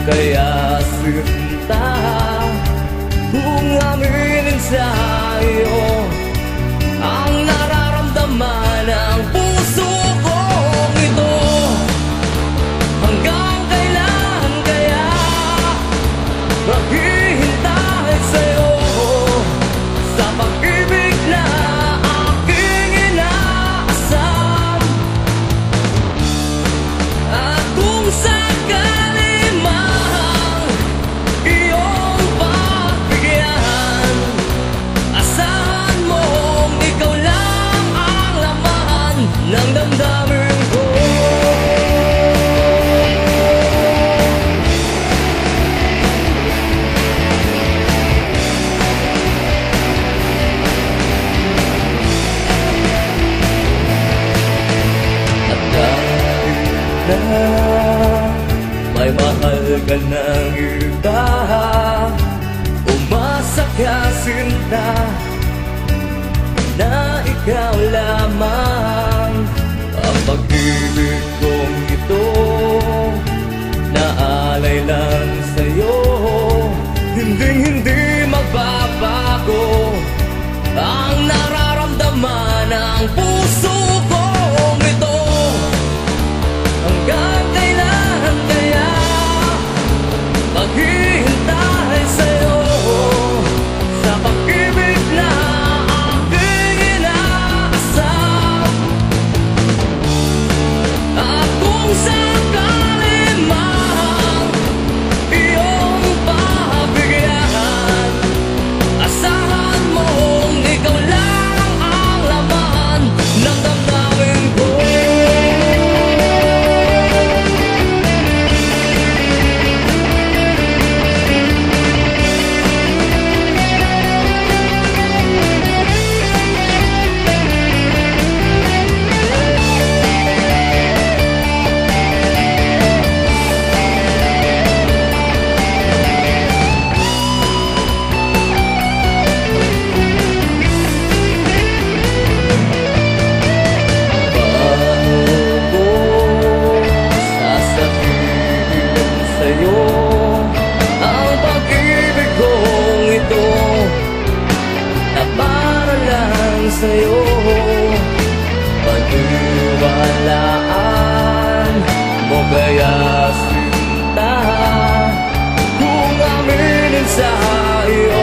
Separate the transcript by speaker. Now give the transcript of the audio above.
Speaker 1: kaya sinta, kung aminin sa iyo ang nararamdaman ng puso kong ito. Hanggang kailan kaya maghihintay sa'yo sa pag-ibig na aking inaasam? At kung sakali mang iyong pagbigyan, asahan mong ikaw lang ang laman ng damdamin ko. At kahit na may mahal ka ng iba, umasa ka sinta na ikaw lamang ang pag-ibig kong ito, naalay lang sa'yo. Hinding-hindi magbabago ang nararamdaman ng puso kong ito. Hanggang kailan kaya maghihintay sa'yo sa pag-ibig na aking inaasam? At kung sakali mang iyong pagbigyan, asahan mong ikaw lang ang laman ng damdamin ko. Sa'yo paghiwalaan mo kaya sinta, kung aminin sa iyo